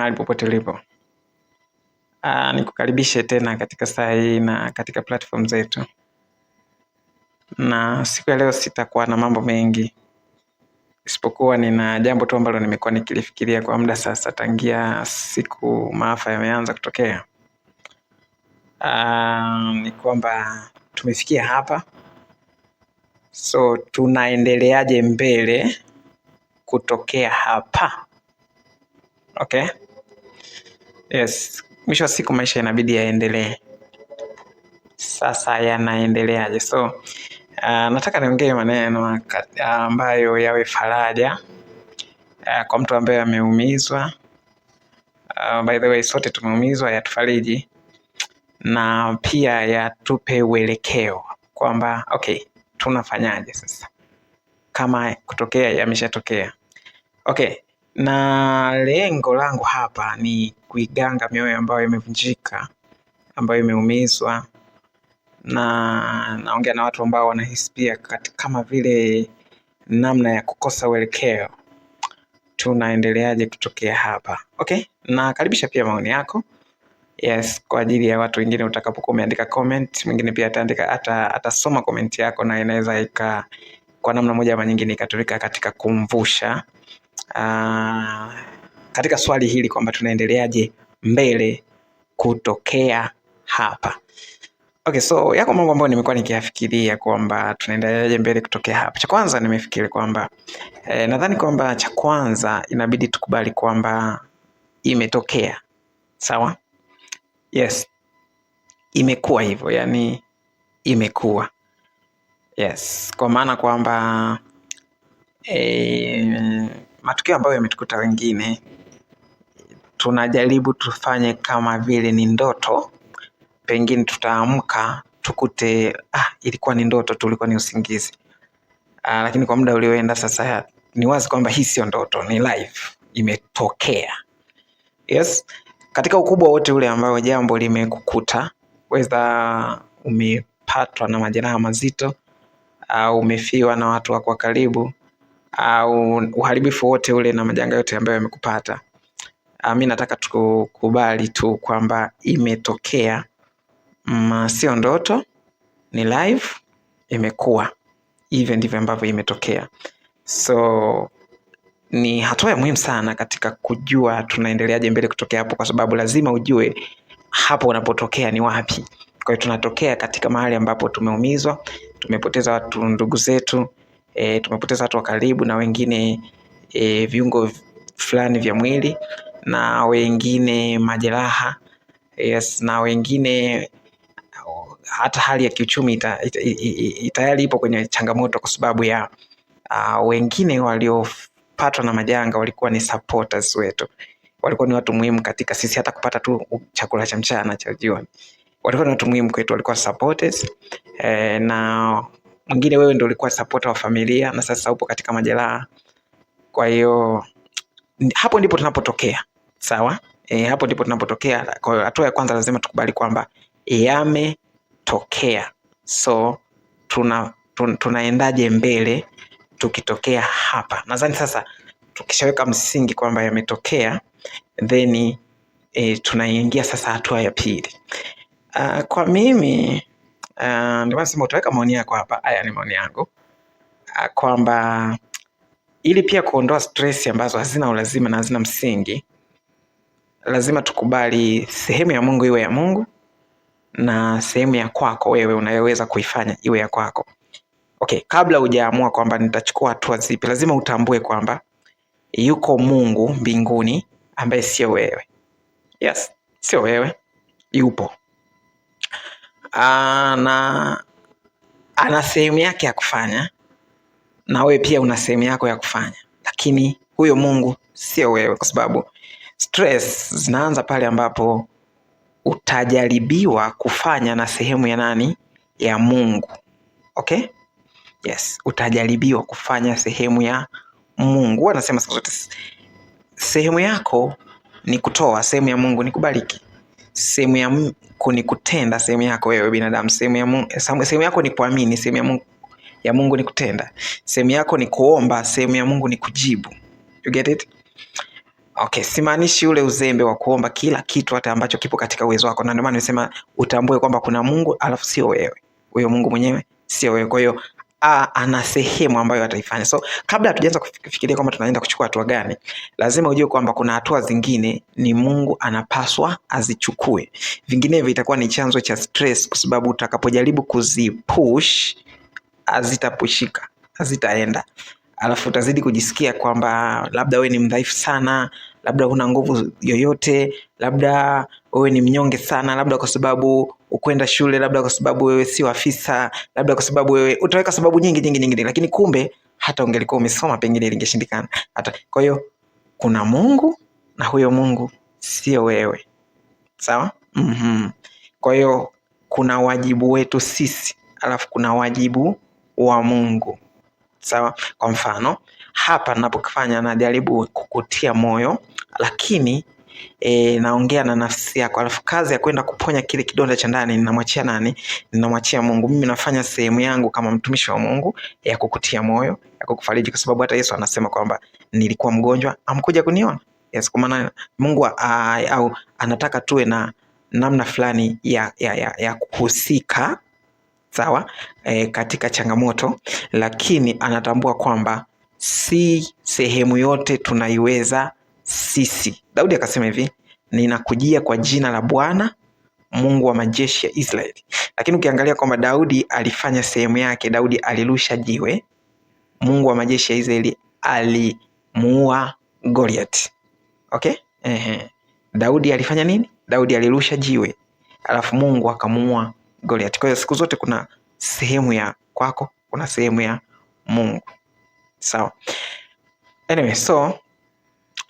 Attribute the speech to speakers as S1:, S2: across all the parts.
S1: mahali popote ulipo. Nikukaribishe tena katika saa hii na katika platform zetu. Na siku ya leo sitakuwa na mambo mengi, isipokuwa nina jambo tu ambalo nimekuwa nikilifikiria kwa muda sasa tangia siku maafa yameanza kutokea. Ni kwamba tumefikia hapa, so tunaendeleaje mbele kutokea hapa? Okay? Yes, mwisho wa siku maisha inabidi yaendelee. Sasa yanaendeleaje? So nataka niongee maneno ambayo yawe faraja kwa mtu ambaye ameumizwa. By the way, sote tumeumizwa, yatufariji na pia yatupe uelekeo kwamba okay, tunafanyaje sasa kama kutokea yameshatokea. Okay, na lengo langu hapa ni kuiganga mioyo ambayo imevunjika, ambayo imeumizwa, na naongea na watu ambao wanahisi pia kama vile namna ya kukosa uelekeo. Tunaendeleaje kutokea hapa? Okay, na karibisha pia maoni yako. Yes, kwa ajili ya watu wengine utakapokuwa umeandika comment, mwingine pia ataandika, atasoma comment yako na inaweza kwa namna moja ama nyingine ikatumika katika kumvusha katika swali hili kwamba tunaendeleaje mbele kutokea hapa. Okay, so yako mambo ambayo nimekuwa nikiyafikiria kwamba tunaendeleaje mbele kutokea hapa. Cha kwanza nimefikiri kwamba nadhani kwamba cha kwanza inabidi tukubali kwamba imetokea. Sawa? Yes. Imekuwa hivyo, yani imekuwa. Yes, kwa maana kwamba matukio ambayo yametukuta wengine tunajaribu tufanye kama vile ni ndoto. Pengine tutaamka tukute ilikuwa ni ndoto tu, ulikuwa ni usingizi. Lakini kwa muda ulioenda sasa ni wazi kwamba hii sio ndoto, ni live, imetokea. Yes, katika ukubwa wote ule ambao jambo limekukuta, whether umepatwa na majeraha mazito au umefiwa na watu wako karibu au uharibifu wote ule na majanga yote ambayo yamekupata, mimi nataka tukubali tu kwamba imetokea. Sio ndoto, ni live, imekuwa. Hivyo ndivyo ambavyo imetokea. So ni hatua ya muhimu sana katika kujua tunaendeleaje mbele kutokea hapo, kwa sababu lazima ujue hapo unapotokea ni wapi. Kwa hiyo tunatokea katika mahali ambapo tumeumizwa, tumepoteza watu, ndugu zetu, tumepoteza watu wa karibu, na wengine viungo fulani vya mwili, na wengine majeraha. Yes, na wengine hata hali ya kiuchumi tayari ipo kwenye changamoto, kwa sababu ya wengine waliopatwa na majanga walikuwa ni supporters wetu, walikuwa ni watu muhimu katika sisi hata kupata tu chakula cha mchana cha jioni. Walikuwa ni watu muhimu kwetu, walikuwa supporters. Na mwingine wewe ndio ulikuwa supporter wa familia, na sasa upo katika majeraha. Kwa hiyo hapo ndipo tunapotokea. Sawa? Hapo ndipo tunapotokea. Kwa hiyo hatua ya kwanza lazima tukubali kwamba yametokea. So tunaendaje mbele tukitokea hapa? Nadhani sasa tukishaweka msingi kwamba yametokea, then tunaingia sasa hatua ya pili. Kwa mimi ndio nasema utaweka maoni yako hapa. Haya ni maoni yangu, kwamba ili pia kuondoa stress ambazo hazina ulazima na hazina msingi, lazima tukubali sehemu ya Mungu iwe ya Mungu na sehemu ya kwako wewe unayoweza kuifanya iwe ya kwako. Okay, kabla hujaamua kwamba nitachukua hatua zipi, lazima utambue kwamba yuko Mungu mbinguni ambaye sio wewe. Yes, sio wewe, yupo. Na ana sehemu yake ya kufanya, na wewe pia una sehemu yako ya kufanya. Lakini huyo Mungu sio wewe, kwa sababu stress zinaanza pale ambapo utajaribiwa kufanya na sehemu ya nani? Ya Mungu. Okay? Yes, utajaribiwa kufanya sehemu ya Mungu. Wanasema siku zote sehemu yako ni kutoa, sehemu ya Mungu ni kubariki. Sehemu ya Mungu ni kutenda, sehemu yako wewe binadamu. Sehemu yako ni kuamini, sehemu ya Mungu ni kutenda. Sehemu yako ni kuomba, sehemu ya Mungu ni kujibu. You get it? Okay, simaanishi ule uzembe wa kuomba kila kitu hata ambacho kipo katika uwezo wako. Na ndio maana nimesema utambue kwamba kuna Mungu alafu sio wewe. Huyo Mungu mwenyewe sio wewe. Kwa hiyo ana sehemu ambayo ataifanya. So kabla hatujaanza kufikiria kwamba tunaenda kuchukua hatua gani, lazima ujue kwamba kuna hatua zingine ni Mungu anapaswa azichukue. Vinginevyo itakuwa ni chanzo cha stress, kwa sababu utakapojaribu kuzipush hazitapushika, hazitaenda. Alafu utazidi kujisikia kwamba labda wewe ni mdhaifu sana, labda huna nguvu yoyote, labda wewe ni mnyonge sana, labda kwa sababu ukwenda shule, labda kwa sababu wewe si afisa, labda kwa sababu wewe, utaweka sababu nyingi, lakini kumbe hata ungelikuwa umesoma pengine lingeshindikana. Hata kwa hiyo kuna Mungu na huyo Mungu sio wewe. Sawa? Kwa hiyo kuna wajibu wetu sisi, alafu kuna wajibu wa Mungu. Sawa? Kwa mfano, hapa ninapokifanya najaribu kukutia moyo, lakini naongea na nafsi yako. Alafu kazi ya kwenda kuponya kile kidonda cha ndani ninamwachia nani? Ninamwachia Mungu. Mimi nafanya sehemu yangu kama mtumishi wa Mungu ya kukutia moyo, ya kukufariji, kwa sababu hata Yesu anasema kwamba nilikuwa mgonjwa, amkuja kuniona. Yes, kwa maana Mungu au anataka tuwe na namna fulani ya kuhusika, sawa, katika changamoto, lakini anatambua kwamba si sehemu yote tunaiweza sisi. Daudi akasema hivi, ninakujia kwa jina la Bwana Mungu wa majeshi ya Israeli. Lakini ukiangalia kwamba Daudi alifanya sehemu yake, Daudi alirusha jiwe, Mungu wa majeshi ya Israeli alimuua Goliath. Okay? Daudi alifanya nini? Daudi alirusha jiwe, alafu Mungu akamuua Goliath. Kwa hiyo siku zote kuna sehemu ya kwako, kuna sehemu ya Mungu. Sawa. Anyway, so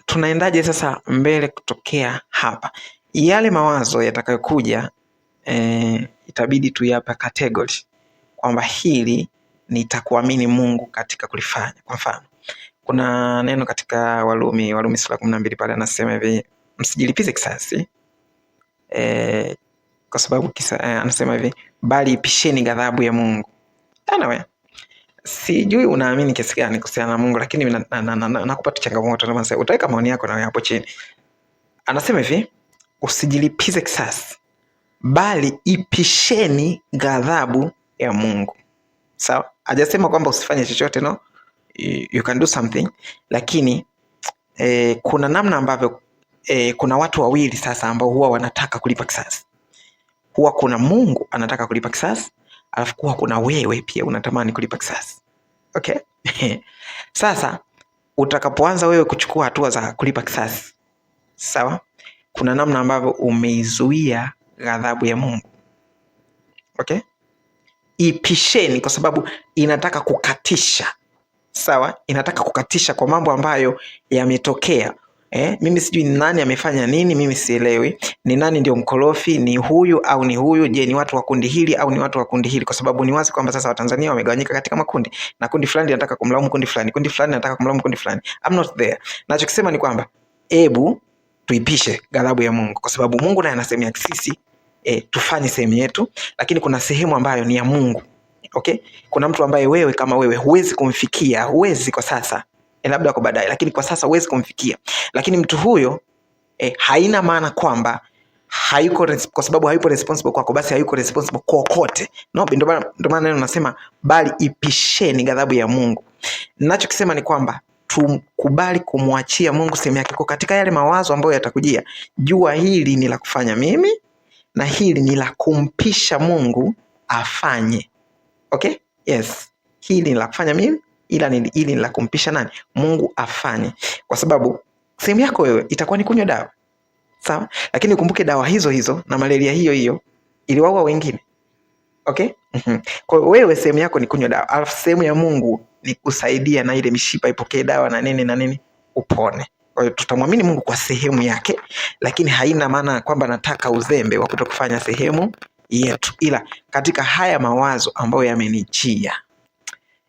S1: tunaendaje sasa mbele kutokea hapa? Yale mawazo yatakayokuja itabidi tuyape category, kwamba hili nitakuamini Mungu katika kulifanya. Kwa mfano, kuna neno katika Warumi sura 12 pale anasema hivi, msijilipize kisasi, kwa sababu anasema hivi, bali ipisheni ghadhabu ya Mungu. Anyway, sijui unaamini kiasi gani kuhusiana na Mungu, lakini nakupa tu changamoto, na sasa utaweka maoni yako na hapo chini. Anasema hivi, usijilipize kisasi, bali ipisheni ghadhabu ya Mungu. Sawa? Hajasema kwamba usifanye chochote, no, you can do something, lakini kuna namna ambavyo kuna watu wawili sasa ambao huwa wanataka kulipa kisasi. Huwa kuna Mungu anataka kulipa kisasi, alafu kuwa kuna wewe pia unatamani kulipa kisasi. Okay? Sasa utakapoanza wewe kuchukua hatua za kulipa kisasi, sawa, kuna namna ambavyo umeizuia ghadhabu ya Mungu. Okay? Ipisheni, kwa sababu inataka kukatisha. Sawa? Inataka kukatisha kwa mambo ambayo yametokea. Mimi sijui ni nani amefanya nini, mimi sielewi. Ni nani ndio mkorofi, ni huyu au ni huyu? Je, ni watu wa kundi hili au ni watu wa kundi hili? Kwa sababu ni wazi kwamba sasa Watanzania wamegawanyika katika makundi, na kundi fulani linataka kumlaumu kundi fulani, kundi fulani linataka kumlaumu kundi fulani. I'm not there. Nachokisema ni kwamba hebu tuipishe ghadhabu ya Mungu, kwa sababu Mungu naye anasemea sisi tufanye sehemu yetu, lakini kuna sehemu ambayo ni ya Mungu. Okay? Kuna mtu ambaye wewe kama wewe huwezi kumfikia, huwezi kwa sasa, labda kwa baadaye, lakini kwa sasa huwezi kumfikia. Lakini mtu huyo haina maana kwamba hayuko, kwa sababu hayuko responsible kwako, basi hayuko responsible kokote. No, ndio maana neno nasema bali ipisheni ghadhabu ya Mungu. Ninachokisema ni kwamba tukubali kumwachia Mungu sehemu yake katika yale mawazo ambayo yatakujia. Jua hili ni la kufanya mimi na hili ni la kumpisha Mungu afanye. Okay? Yes. Hili ni la kufanya mimi, hili ni la kumpisha nani? Mungu afanye. Kwa sababu sehemu yako wewe itakuwa ni kunywa dawa. Sawa? Lakini ukumbuke dawa hizo na malaria hiyo iliwaua wengine. Okay? Kwa hiyo wewe sehemu yako ni kunywa dawa, alafu sehemu ya Mungu ni kusaidia na ile mishipa ipokee dawa na nini upone. Kwa hiyo tutamwamini Mungu kwa sehemu yake, lakini haina maana kwamba nataka uzembe wa kutokufanya sehemu yetu. Ila katika haya mawazo ambayo yamenijia,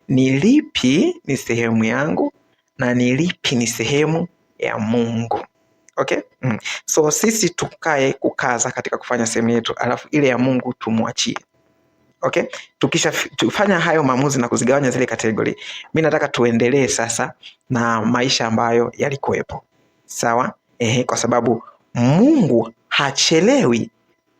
S1: ni lipi ni sehemu yangu na ni lipi ni sehemu ya Mungu? Okay? So sisi tukae kukaza katika kufanya sehemu yetu, alafu ile ya Mungu tumwachie. Okay? Tukisha tufanya hayo maamuzi na kuzigawanya zile kategori, mimi nataka tuendelee sasa na maisha ambayo yalikuwepo. Sawa? Kwa sababu Mungu hachelewi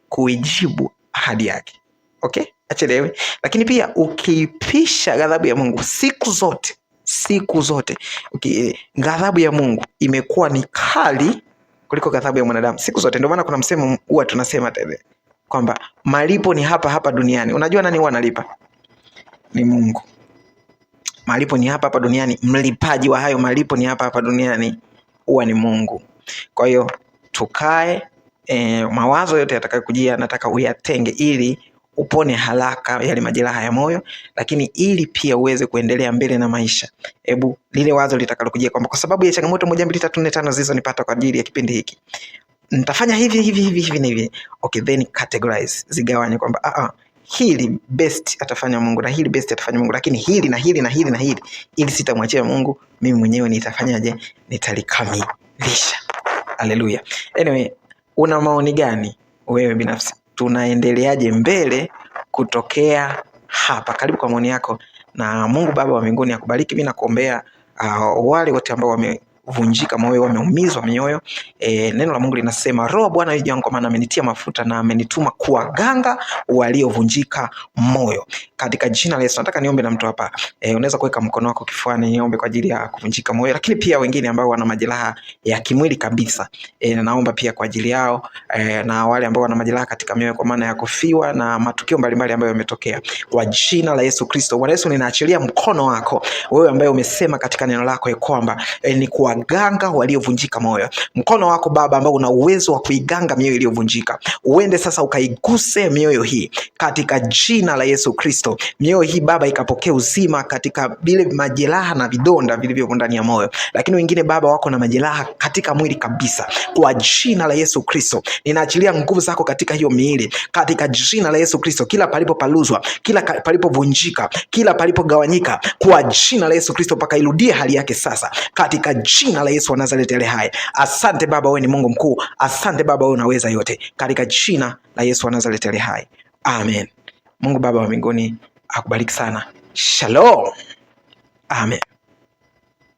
S1: kuijibu ahadi yake. Okay? Hachelewi. Lakini pia ukiipisha ghadhabu ya Mungu siku zote ghadhabu ya Mungu imekuwa ni kali kuliko ghadhabu ya mwanadamu siku zote. Ndio maana kuna msemo huwa tunasema tele kwamba malipo ni hapa hapa duniani. Unajua nani huwa analipa? Ni Mungu. Malipo ni hapa hapa duniani, mlipaji wa hayo malipo ni hapa hapa duniani huwa ni Mungu. Kwa hiyo tukae, mawazo yote yatakayokujia nataka uyatenge ili upone haraka yale majeraha ya moyo, lakini ili pia uweze kuendelea mbele na maisha. Hebu lile wazo litakalokujia kwamba kwa sababu ya changamoto 1 2 3 4 5 zilizonipata kwa ajili ya kipindi hiki nitafanya hivi na hivi. Okay, then categorize, zigawanye kwamba hili best atafanya Mungu na hili best atafanya Mungu, lakini hili na hili na hili na hili, ili sitamwachia Mungu, mimi mwenyewe nitafanyaje? Nitalikamilisha. Haleluya. Anyway, una maoni gani wewe binafsi? Tunaendeleaje mbele kutokea hapa? Karibu kwa maoni yako, na Mungu Baba wa mbinguni akubariki. Mimi nakuombea wale wote ambao wamevunjika moyo, wameumizwa mioyo. Neno la Mungu linasema Roho Bwana yu juu yangu, maana amenitia mafuta na amenituma kuwaganga waliovunjika moyo. Katika jina la Yesu nataka niombe na mtu hapa. Unaweza kuweka mkono wako kifuani, niombe kwa ajili ya kuvunjika moyo, lakini pia wengine ambao wana majeraha ya kimwili kabisa. Naomba pia kwa ajili yao, na wale ambao wana majeraha katika mioyo kwa maana ya kufiwa na matukio mbalimbali ambayo yametokea. Kwa jina la Yesu Kristo, Bwana Yesu, ninaachilia mkono wako wewe ambaye umesema katika neno lako kwamba ni kuwaganga waliovunjika moyo. Mkono wako Baba ambao una uwezo wa kuiganga mioyo iliyovunjika, uende sasa ukaiguse mioyo hii katika jina la Yesu Kristo. Mioyo hii Baba ikapokea uzima katika vile majeraha na vidonda vilivyo ndani ya moyo. Lakini wengine Baba wako na majeraha katika mwili kabisa. Kwa jina la Yesu Kristo ninaachilia nguvu zako katika hiyo miili katika jina la Yesu Kristo. Kila palipopaluzwa, kila palipovunjika, kila palipogawanyika, kwa jina la Yesu Kristo paka irudie hali yake sasa katika jina la Yesu wa Nazareti aliye hai. Asante Baba, wewe ni Mungu mkuu. Asante Baba, wewe unaweza yote, katika jina la Yesu wa Nazareti aliye hai. Amen. Mungu Baba wa mbinguni akubariki sana. Shalom. Amen.